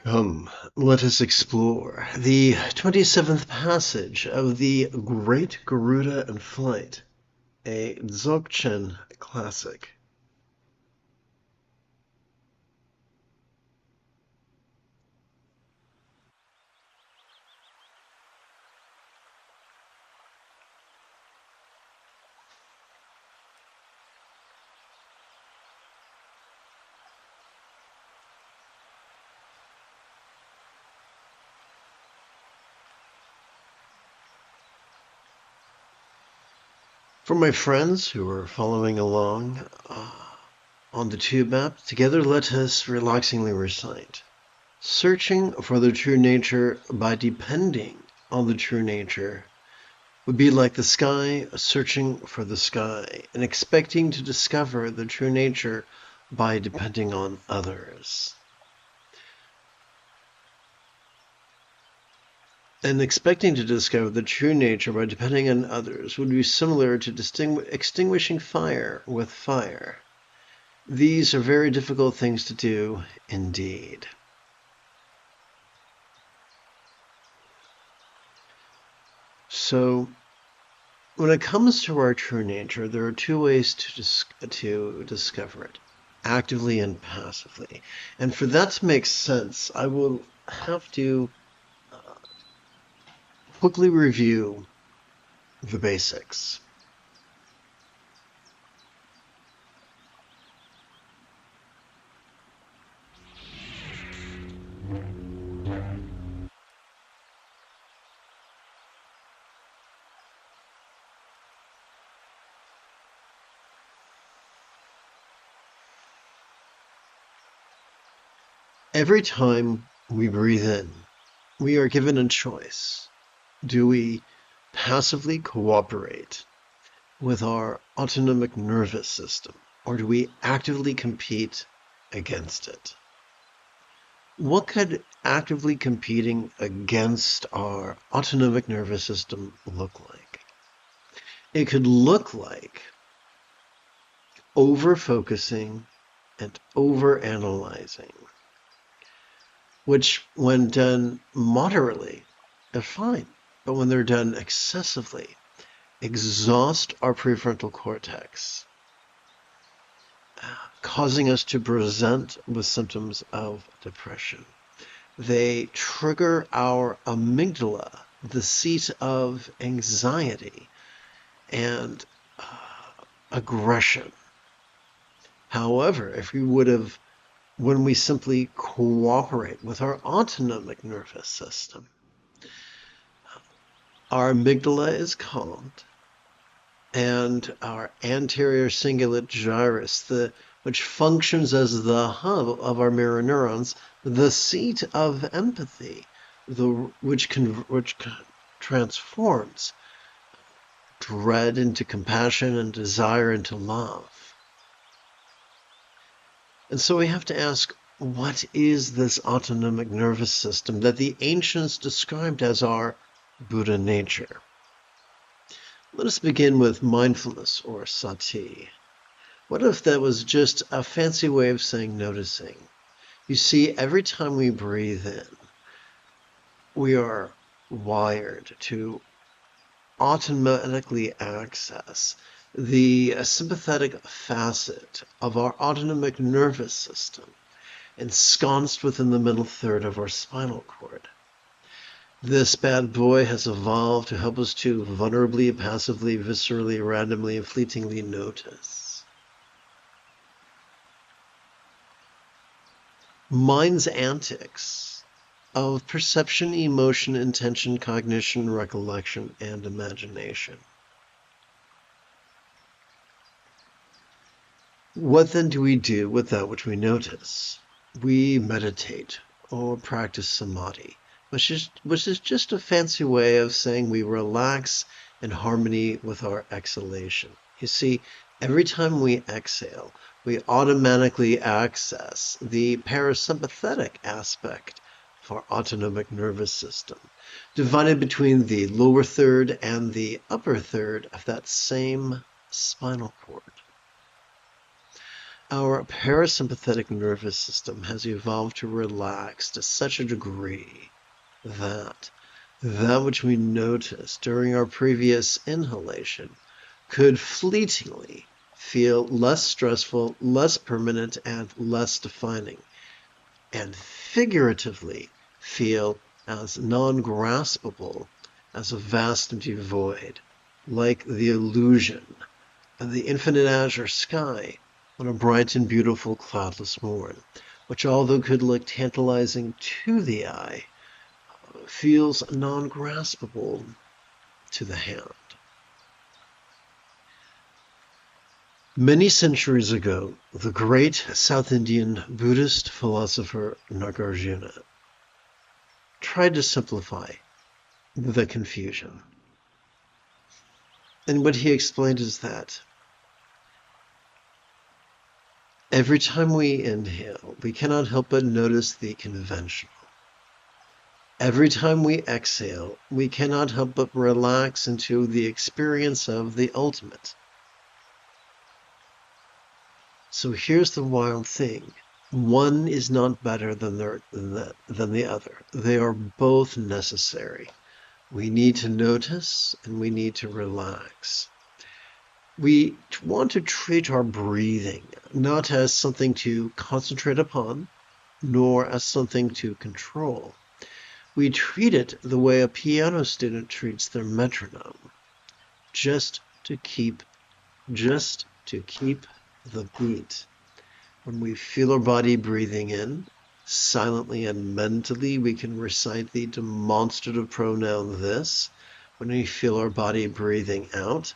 Come, let us explore the 27th passage of the Great Garuda in Flight, a Dzogchen classic. For my friends who are following along on the tube map, together let us relaxingly recite. Searching for the true nature by depending on the true nature would be like the sky searching for the sky and expecting to discover the true nature by depending on others. And expecting to discover the true nature by depending on others would be similar to extinguishing fire with fire. These are very difficult things to do indeed. So, when it comes to our true nature, there are two ways to discover it, actively and passively. And for that to make sense, I will have to quickly review the basics. Every time we breathe in, we are given a choice. Do we passively cooperate with our autonomic nervous system, or do we actively compete against it? What could actively competing against our autonomic nervous system look like? It could look like over-focusing and over-analyzing, which when done moderately are fine, but when they're done excessively, exhaust our prefrontal cortex, causing us to present with symptoms of depression. They trigger our amygdala, the seat of anxiety and aggression. However, if we would have, when we simply cooperate with our autonomic nervous system, our amygdala is calmed, and our anterior cingulate gyrus, which functions as the hub of our mirror neurons, the seat of empathy, which transforms dread into compassion and desire into love. And so we have to ask, what is this autonomic nervous system that the ancients described as our Buddha nature? Let us begin with mindfulness, or sati. What if that was just a fancy way of saying noticing? You see, every time we breathe in, we are wired to automatically access the sympathetic facet of our autonomic nervous system, ensconced within the middle third of our spinal cord. This bad boy has evolved to help us to vulnerably, passively, viscerally, randomly, and fleetingly notice. Mind's antics of perception, emotion, intention, cognition, recollection, and imagination. What then do we do with that which we notice? We meditate or practice samadhi, which is just a fancy way of saying we relax in harmony with our exhalation. You see, every time we exhale, we automatically access the parasympathetic aspect of our autonomic nervous system, divided between the lower third and the upper third of that same spinal cord. Our parasympathetic nervous system has evolved to relax to such a degree that which we noticed during our previous inhalation could fleetingly feel less stressful, less permanent, and less defining, and figuratively feel as non-graspable as a vast empty void, like the illusion of the infinite azure sky on a bright and beautiful cloudless morn, which although could look tantalizing to the eye, feels non-graspable to the hand. Many centuries ago, the great South Indian Buddhist philosopher Nagarjuna tried to simplify the confusion. And what he explained is that every time we inhale, we cannot help but notice the conventional. Every time we exhale, we cannot help but relax into the experience of the ultimate. So here's the wild thing. One is not better than the other. They are both necessary. We need to notice and we need to relax. We want to treat our breathing not as something to concentrate upon, nor as something to control. We treat it the way a piano student treats their metronome, just to keep the beat. When we feel our body breathing in, silently and mentally, we can recite the demonstrative pronoun this. When we feel our body breathing out,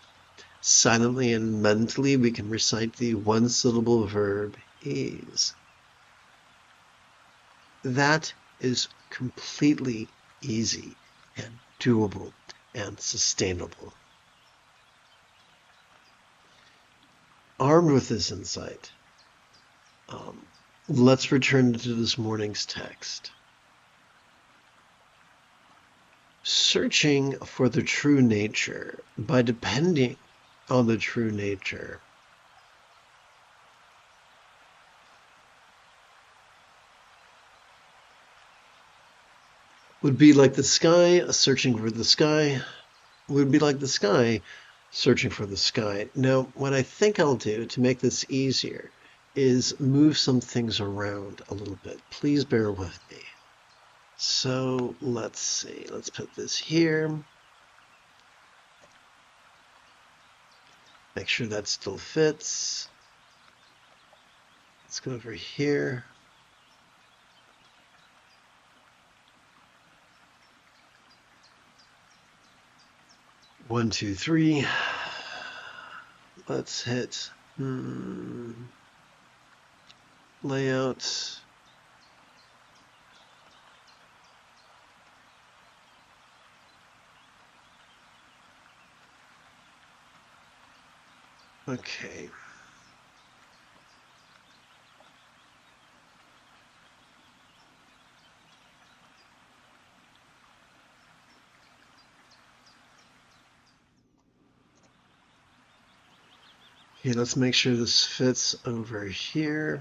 silently and mentally, we can recite the one-syllable verb ease. That is completely easy and doable and sustainable. Armed with this insight, let's return to this morning's text. Searching for the true nature by depending on the true nature would be like the sky searching for the sky, would be like the sky searching for the sky. Now, what I think I'll do to make this easier is move some things around a little bit. Please bear with me. So let's see, let's put this here. Make sure that still fits. Let's go over here. One, two, three. Let's hit layout. Okay. Okay, let's make sure this fits over here.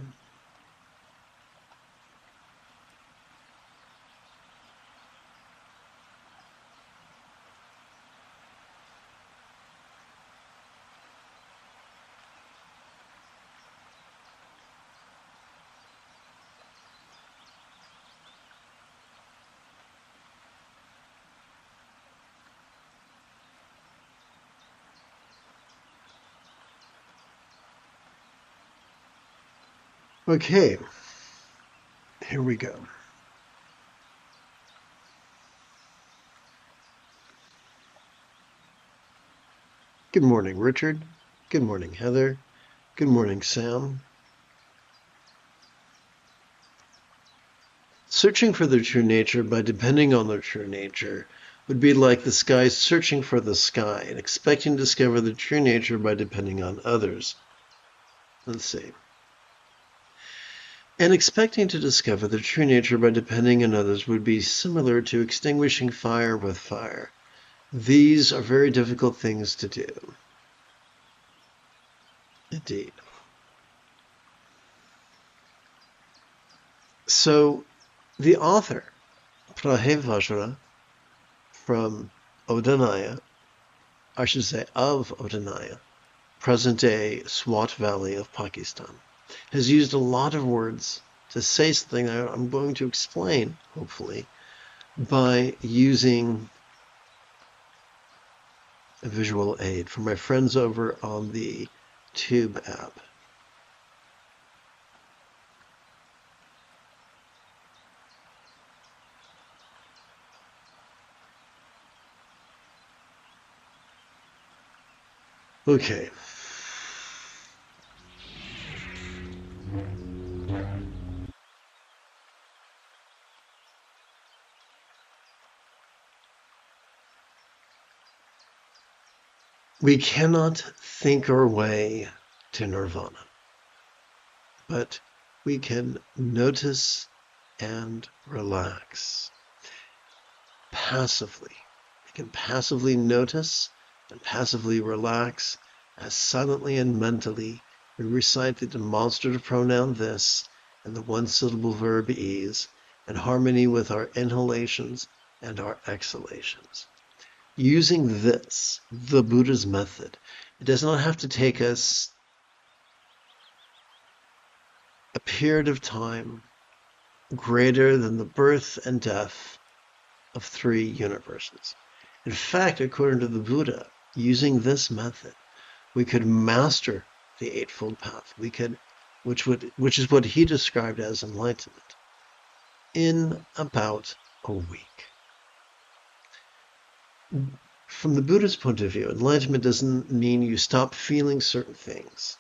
Okay, here we go. Good morning, Richard. Good morning, Heather. Good morning, Sam. Searching for their true nature by depending on their true nature would be like the sky searching for the sky and expecting to discover the true nature by depending on others. Let's see. And expecting to discover the true nature by depending on others would be similar to extinguishing fire with fire. These are very difficult things to do. Indeed. So the author, Prahevajra, from Odhanaya, I should say of Odhanaya, present-day Swat Valley of Pakistan, has used a lot of words to say something that I'm going to explain, hopefully, by using a visual aid from my friends over on the Tube app. Okay. We cannot think our way to nirvana, but we can notice and relax passively. We can passively notice and passively relax as silently and mentally we recite the demonstrative pronoun this and the one-syllable verb is in harmony with our inhalations and our exhalations. Using this, the Buddha's method, it does not have to take us a period of time greater than the birth and death of 3 universes. In fact, according to the Buddha, using this method, we could master the Eightfold Path. We could, which is what he described as enlightenment, in about a week. From the Buddhist point of view, enlightenment doesn't mean you stop feeling certain things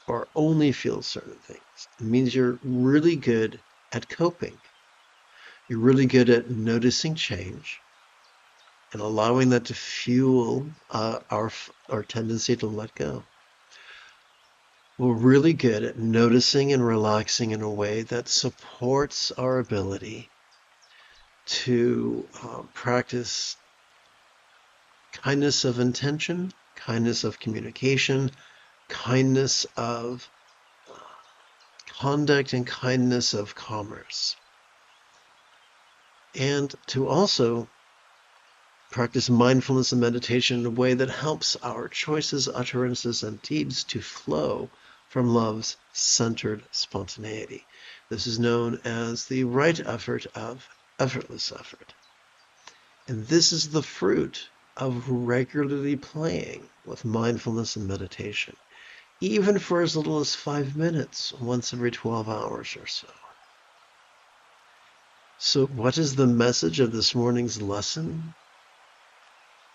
or only feel certain things. It means you're really good at coping. You're really good at noticing change and allowing that to fuel our tendency to let go. We're really good at noticing and relaxing in a way that supports our ability to practice kindness of intention, kindness of communication, kindness of conduct, and kindness of commerce. And to also practice mindfulness and meditation in a way that helps our choices, utterances, and deeds to flow from love's centered spontaneity. This is known as the right effort of effortless effort. And this is the fruit of regularly playing with mindfulness and meditation, even for as little as 5 minutes once every 12 hours or so. So what is the message of this morning's lesson?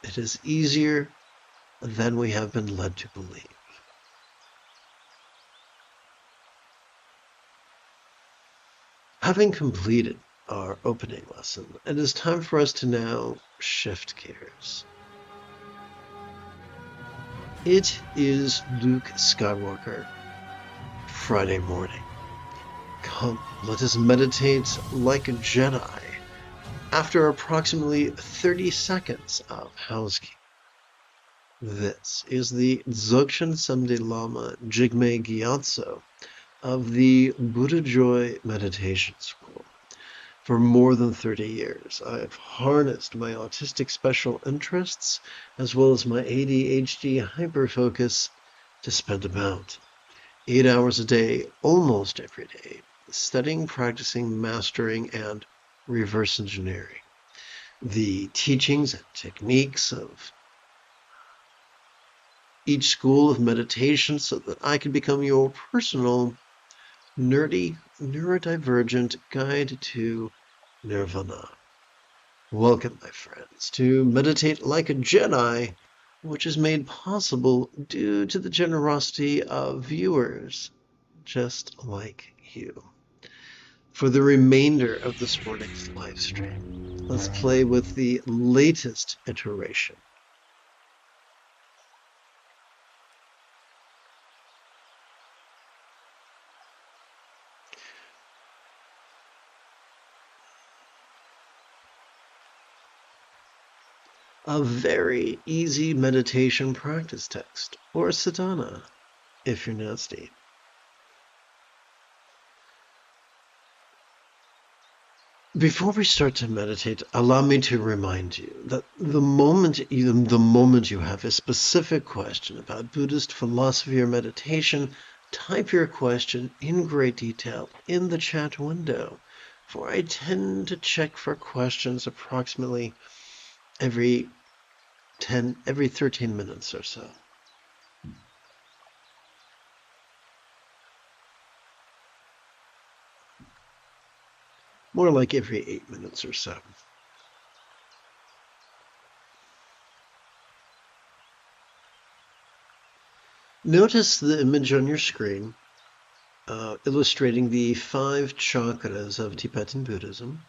It is easier than we have been led to believe. Having completed our opening lesson, it is time for us to now shift gears. It is Luke Skywalker Friday morning. Come, let us meditate like a Jedi after approximately 30 seconds of housekeeping. This is the Dzogchen Someday Lama Jigme Gyatso of the Buddha Joy Meditation School. For more than 30 years, I've harnessed my autistic special interests as well as my ADHD hyperfocus to spend about 8 hours a day, almost every day, studying, practicing, mastering, and reverse engineering the teachings and techniques of each school of meditation so that I can become your personal, nerdy, neurodivergent guide to nirvana. Welcome, my friends, to Meditate Like a Jedi, which is made possible due to the generosity of viewers just like you. For the remainder of this morning's live stream, let's play with the latest iteration a very easy meditation practice text, or sadhana, if you're nasty. Before we start to meditate, allow me to remind you that the moment you have a specific question about Buddhist philosophy or meditation, type your question in great detail in the chat window. For I tend to check for questions approximately every 13 minutes or so. More like every 8 minutes or so. Notice the image on your screen illustrating the 5 chakras of Tibetan Buddhism,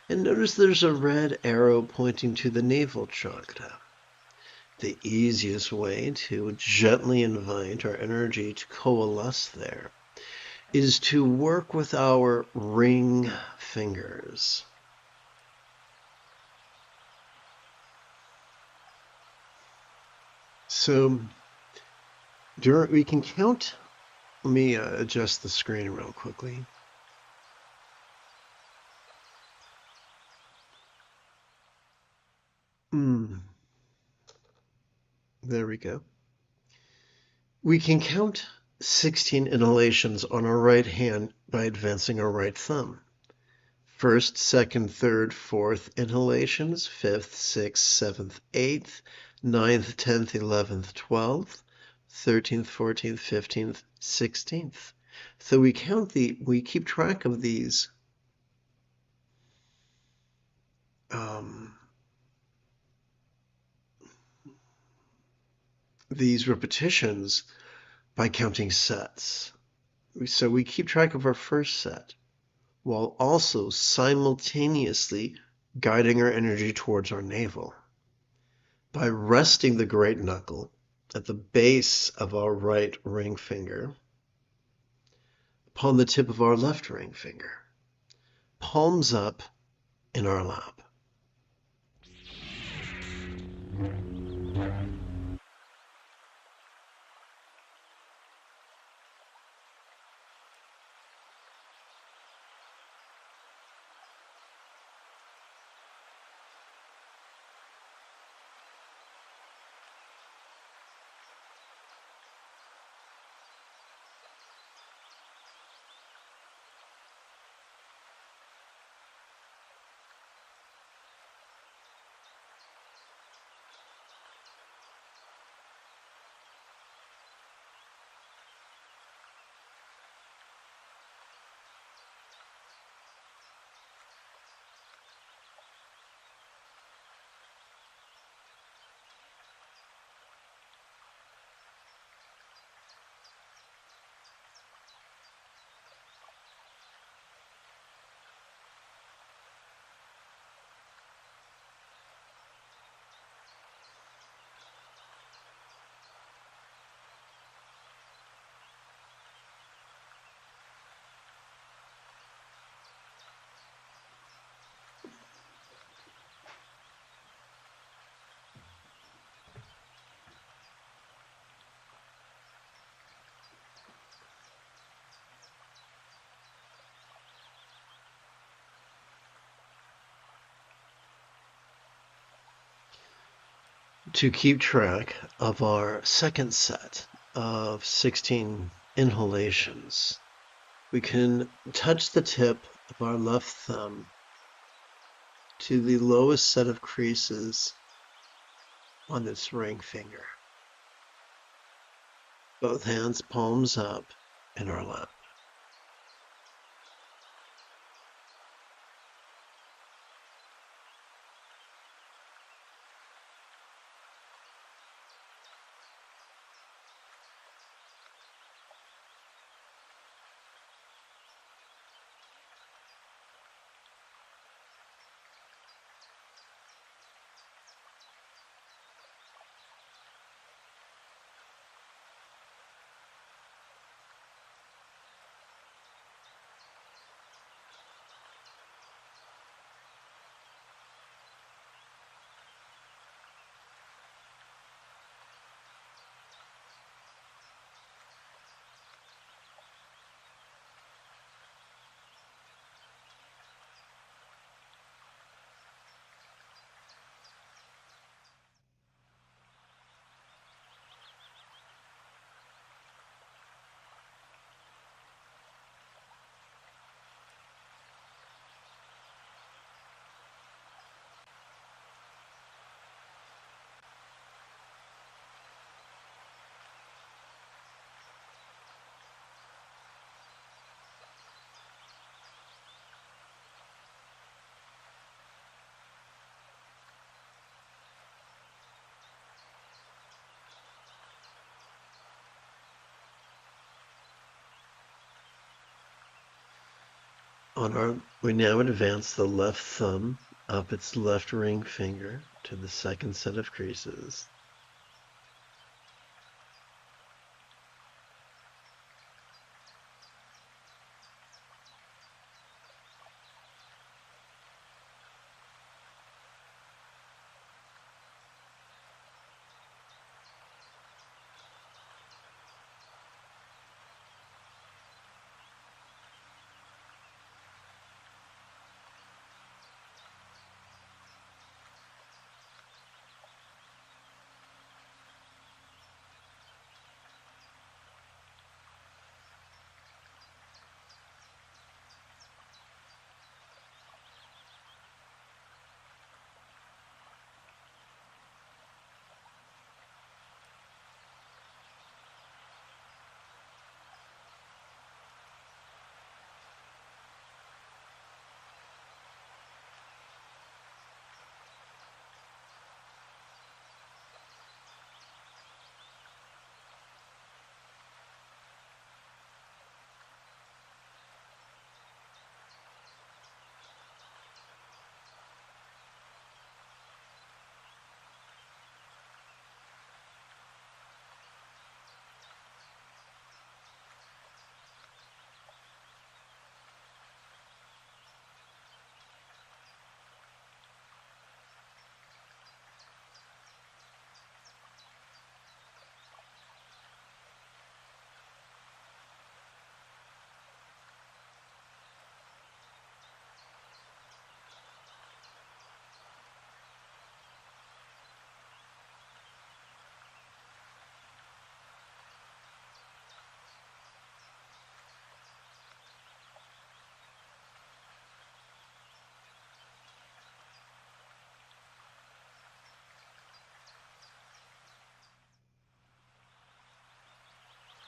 and notice there's a red arrow pointing to the navel chakra. The easiest way to gently invite our energy to coalesce there is to work with our ring fingers. So we can count. Let me adjust the screen real quickly. There we go. We can count 16 inhalations on our right hand by advancing our right thumb. First, second, third, fourth inhalations, fifth, sixth, seventh, eighth, ninth, 10th, 11th, 12th, 13th, 14th, 15th, 16th. So we keep track of these repetitions by counting sets. So we keep track of our first set while also simultaneously guiding our energy towards our navel. By resting the great knuckle at the base of our right ring finger upon the tip of our left ring finger, palms up in our lap. To keep track of our second set of 16 inhalations, we can touch the tip of our left thumb to the lowest set of creases on this ring finger. Both hands palms up in our lap. We now advance the left thumb up its left ring finger to the second set of creases.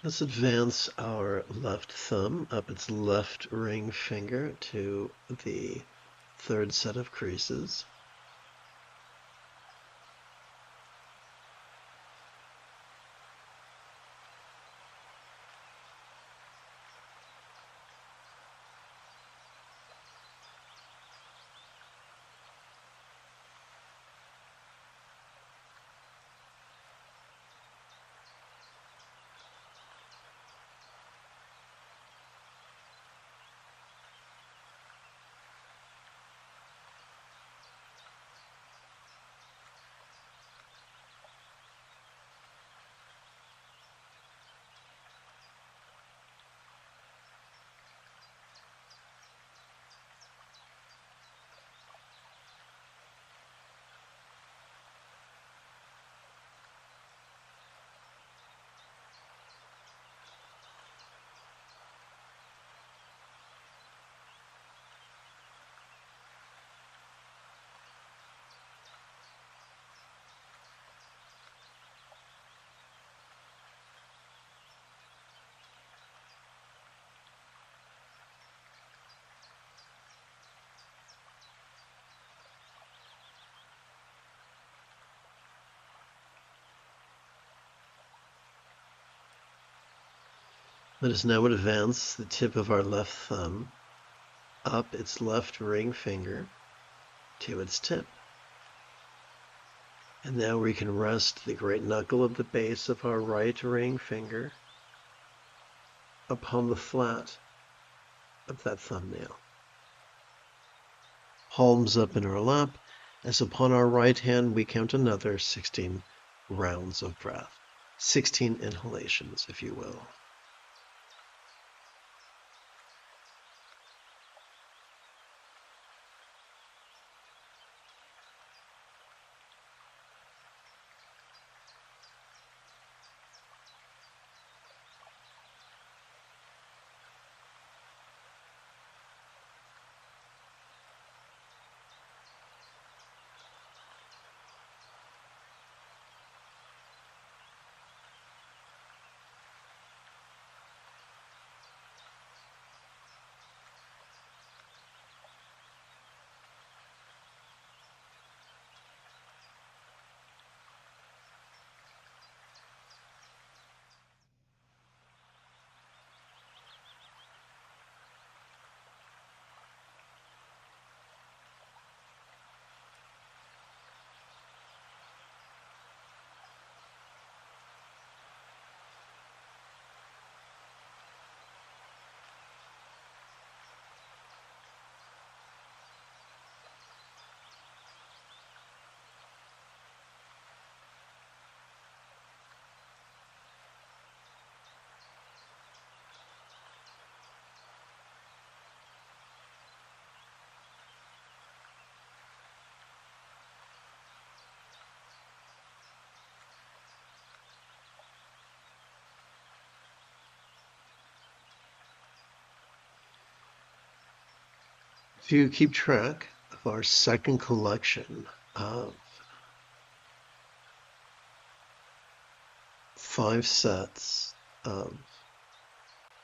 Let's advance our left thumb up its left ring finger to the third set of creases. Let us now advance the tip of our left thumb up its left ring finger to its tip. And now we can rest the great knuckle of the base of our right ring finger upon the flat of that thumbnail. Palms up in our lap, as upon our right hand we count another 16 rounds of breath. 16 inhalations, if you will. If you keep track of our second collection of 5 sets of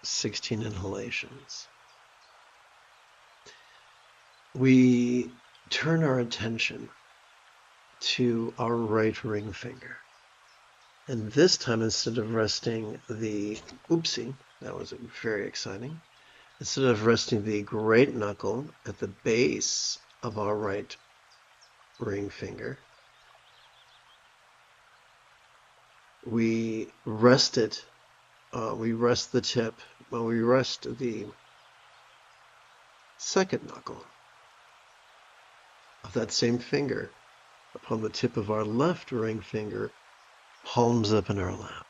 16 inhalations, we turn our attention to our right ring finger. And this time, instead of resting the, oopsie, that was very exciting. Instead of resting the great knuckle at the base of our right ring finger, we rest it, we rest the tip, well, we rest the second knuckle of that same finger upon the tip of our left ring finger, palms up in our lap.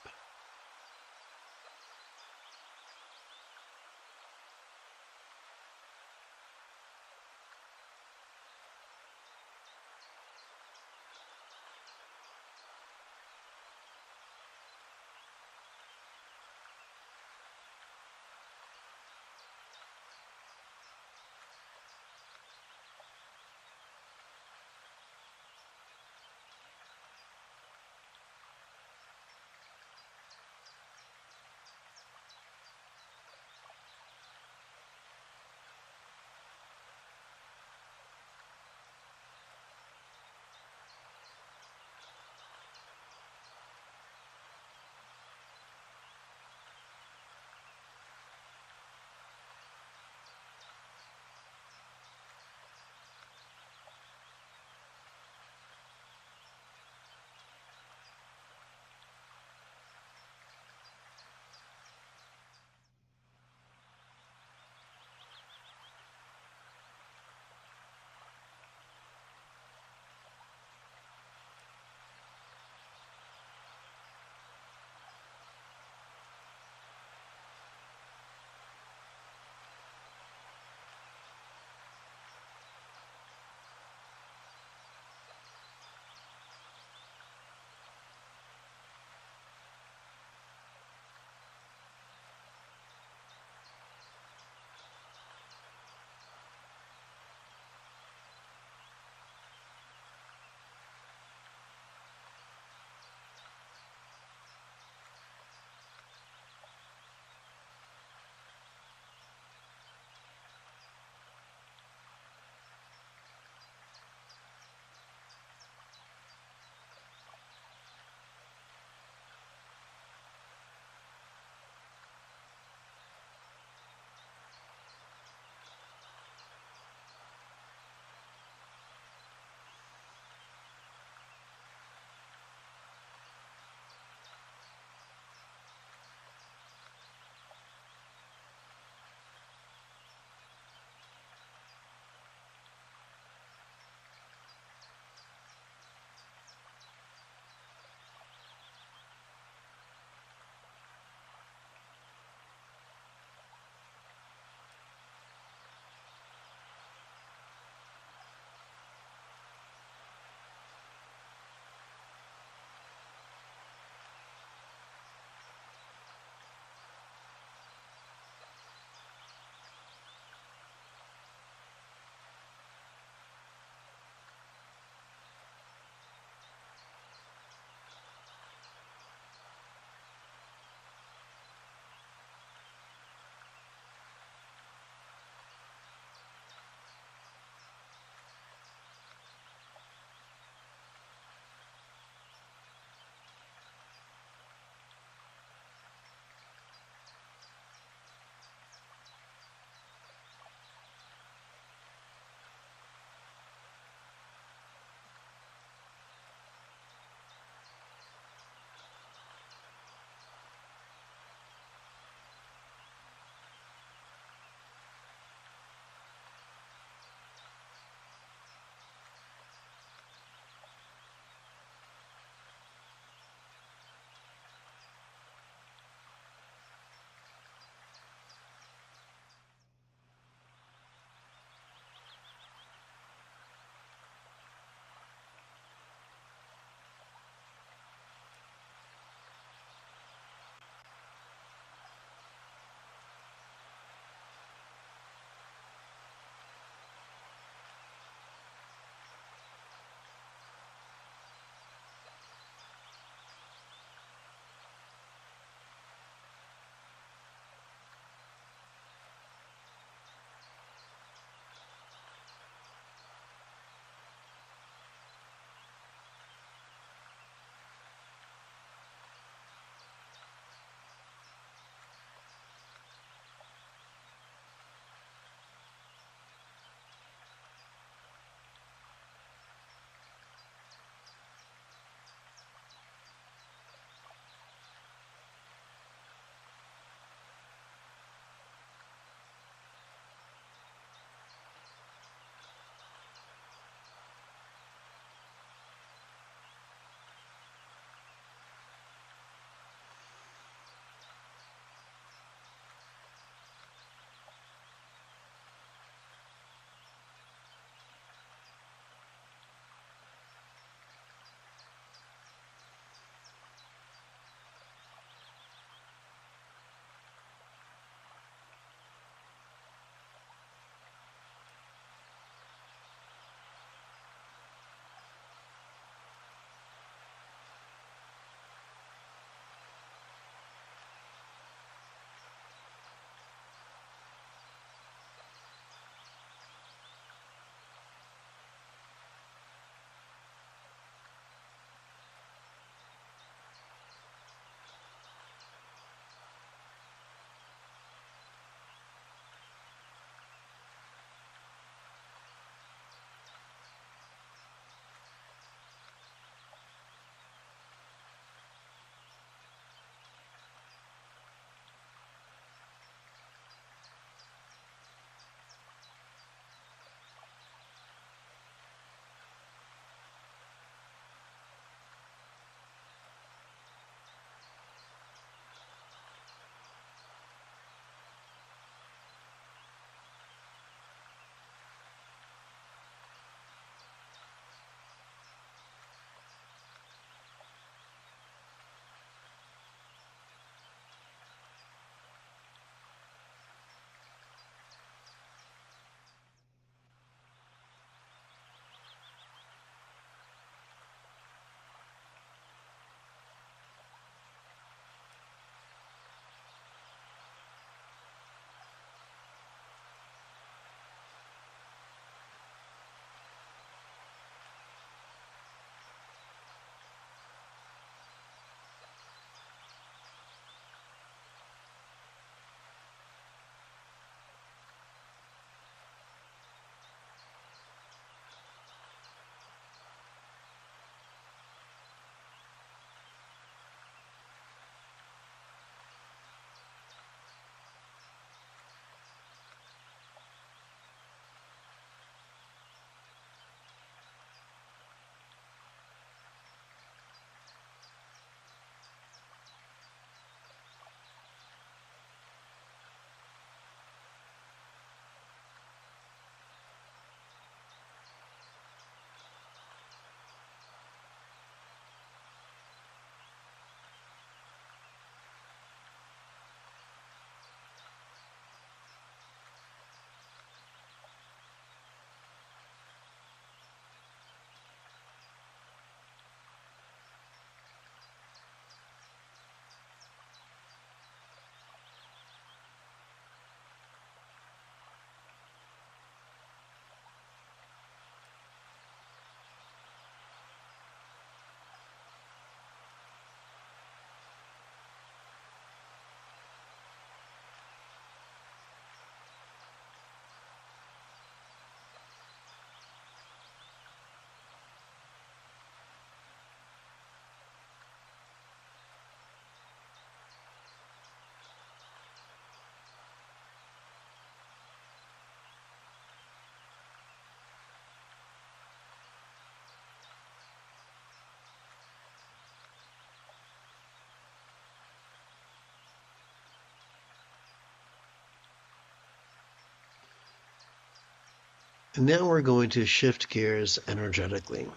And now we're going to shift gears energetically.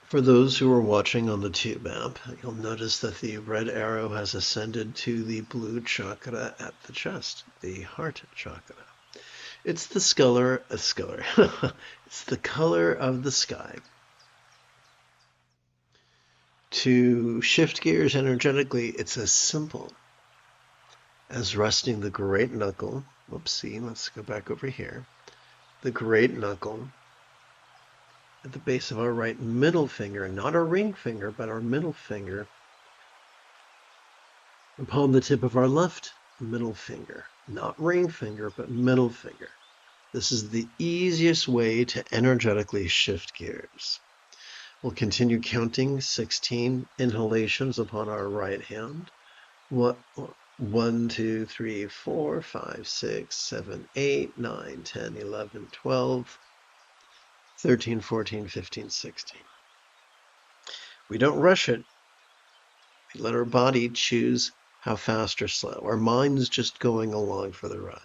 For those who are watching on the Tube app, you'll notice that the red arrow has ascended to the blue chakra at the chest, the heart chakra. It's the it's the color of the sky. To shift gears energetically, it's as simple as resting the great knuckle. Whoopsie, let's go back over here. The great knuckle at the base of our right middle finger, not our ring finger, but our middle finger, upon the tip of our left middle finger, not ring finger, but middle finger. This is the easiest way to energetically shift gears. We'll continue counting 16 inhalations upon our right hand. 1, 2, 3, 4, 5, 6, 7, 8, 9, 10, 11, 12, 13, 14, 15, 16. We don't rush it. We let our body choose how fast or slow. Our mind's just going along for the ride.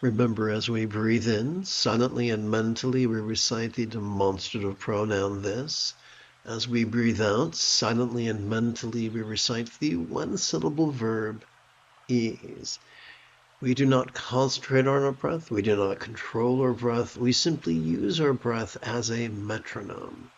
Remember, as we breathe in, silently and mentally we recite the demonstrative pronoun this. As we breathe out, silently and mentally we recite the one-syllable verb ease. We do not concentrate on our breath. We do not control our breath. We simply use our breath as a metronome.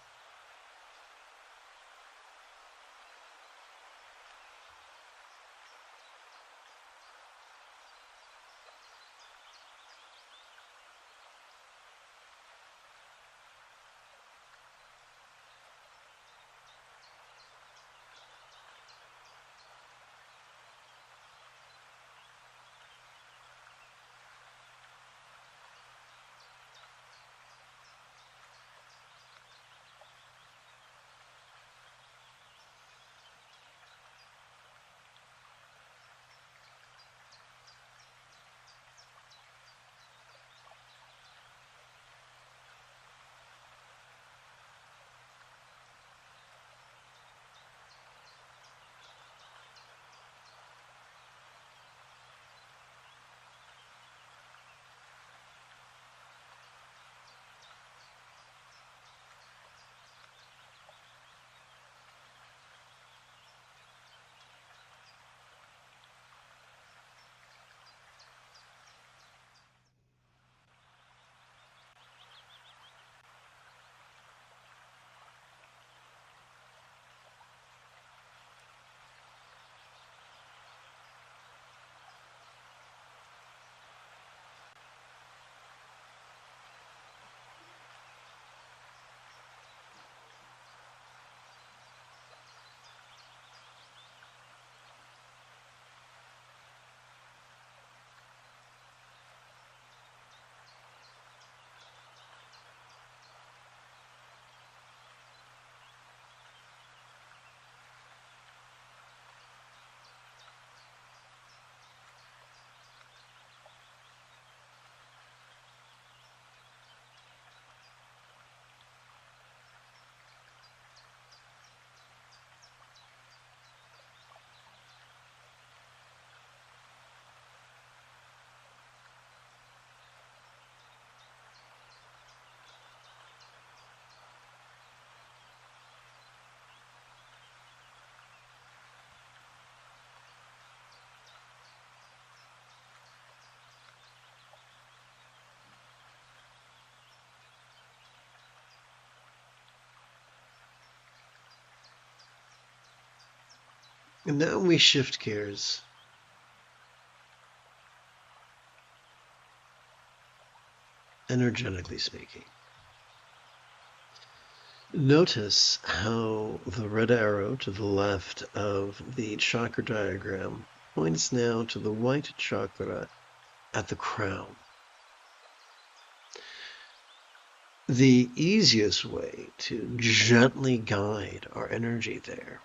And now we shift gears. Energetically speaking. Notice how the red arrow to the left of the chakra diagram points now to the white chakra at the crown. The easiest way to gently guide our energy there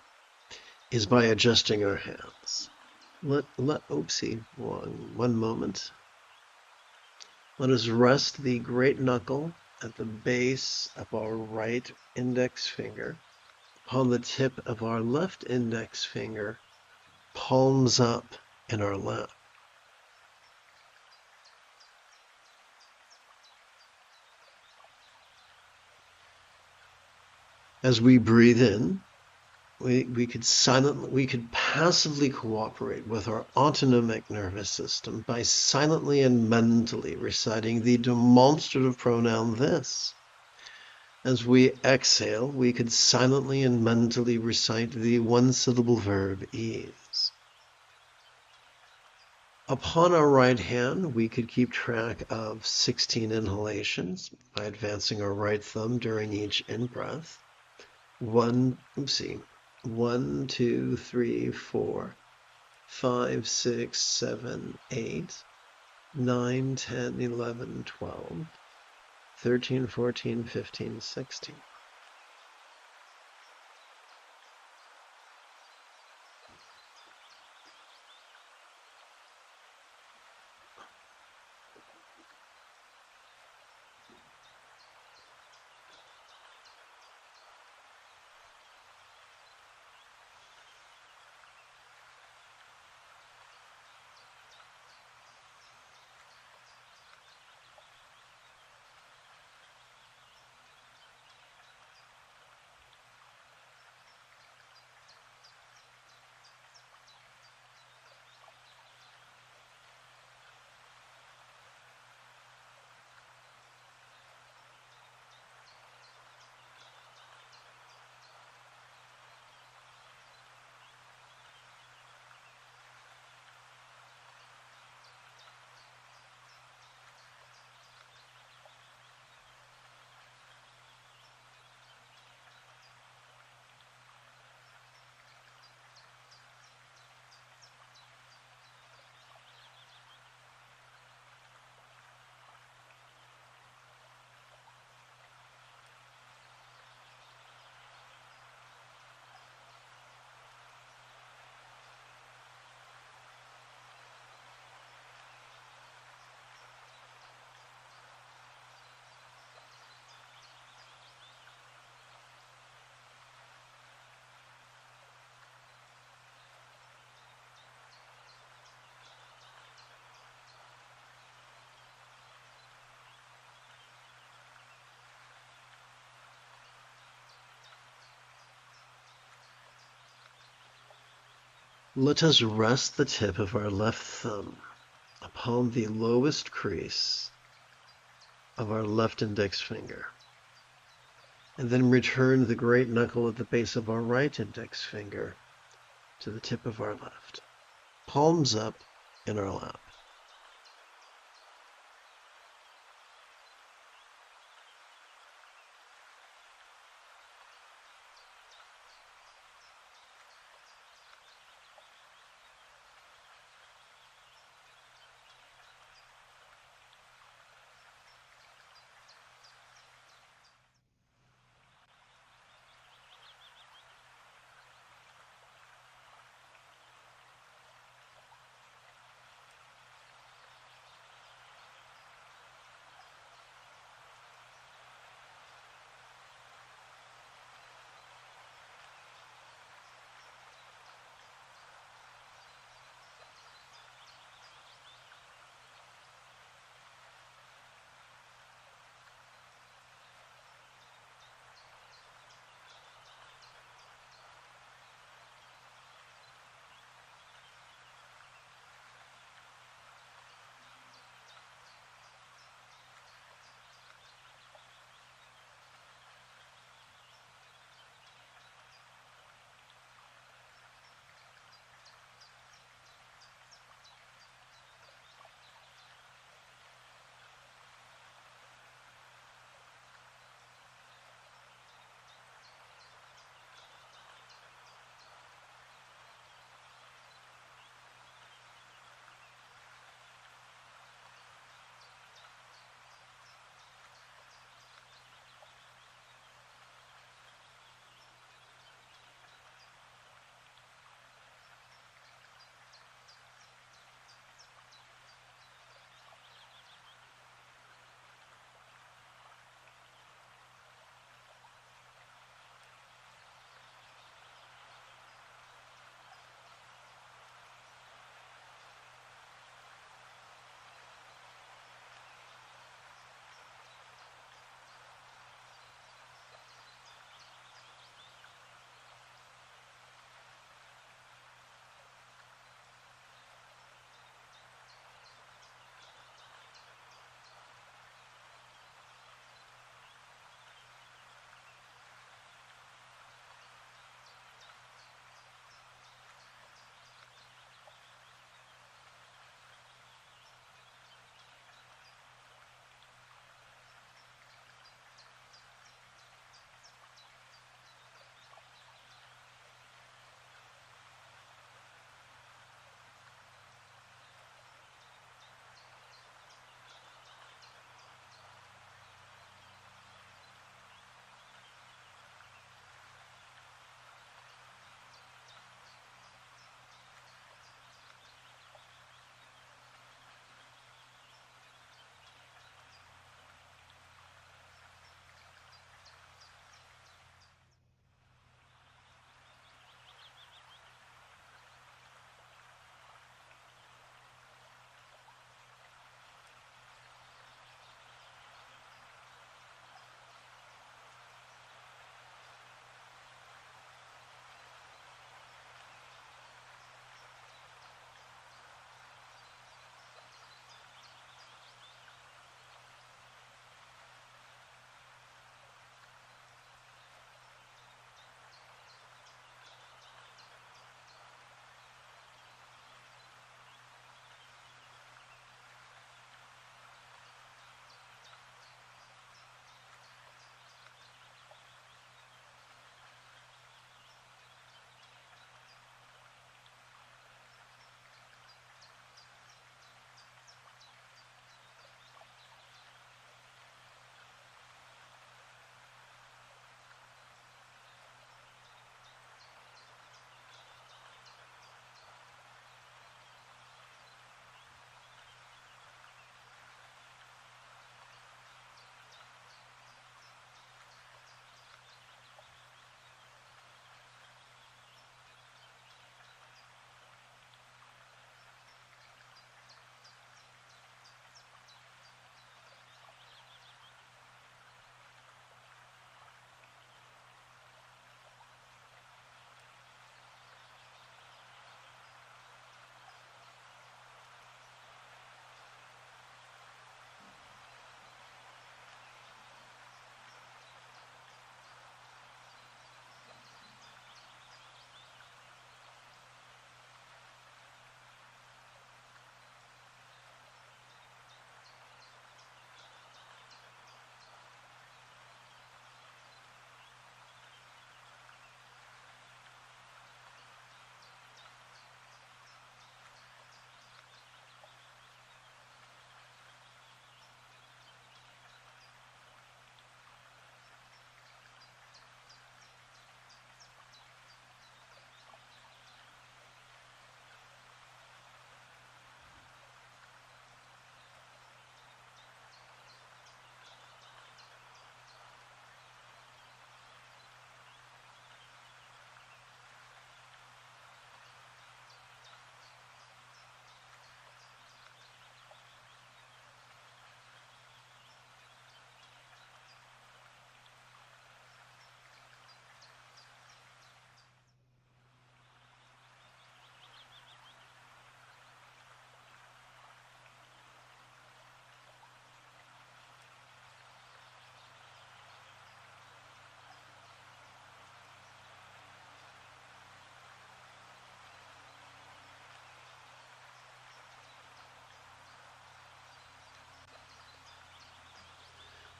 is by adjusting our hands. Oopsie, one moment. Let us rest the great knuckle at the base of our right index finger upon the tip of our left index finger, palms up in our lap. As we breathe in, we could passively cooperate with our autonomic nervous system by silently and mentally reciting the demonstrative pronoun this. As we exhale, we could silently and mentally recite the one-syllable verb ease. Upon our right hand, we could keep track of 16 inhalations by advancing our right thumb during each in-breath. 1, 2, 3, 4, 5, 6, 7, 8, 9, 10, 11, 12, 13, 14, 15, 16. Let us rest the tip of our left thumb upon the lowest crease of our left index finger, and then return the great knuckle at the base of our right index finger to the tip of our left, palms up in our lap.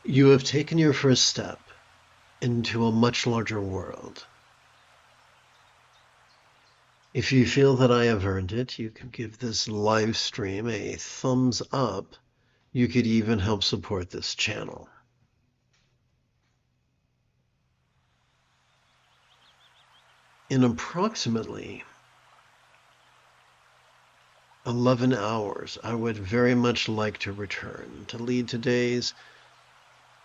You have taken your first step into a much larger world. If you feel that I have earned it, you can give this live stream a thumbs up. You could even help support this channel. In approximately 11 hours, I would very much like to return to lead today's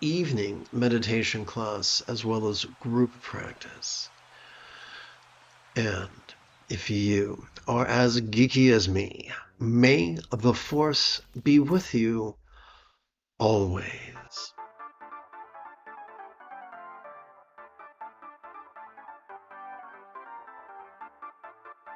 evening meditation class as well as group practice. And if you are as geeky as me, may the Force be with you always.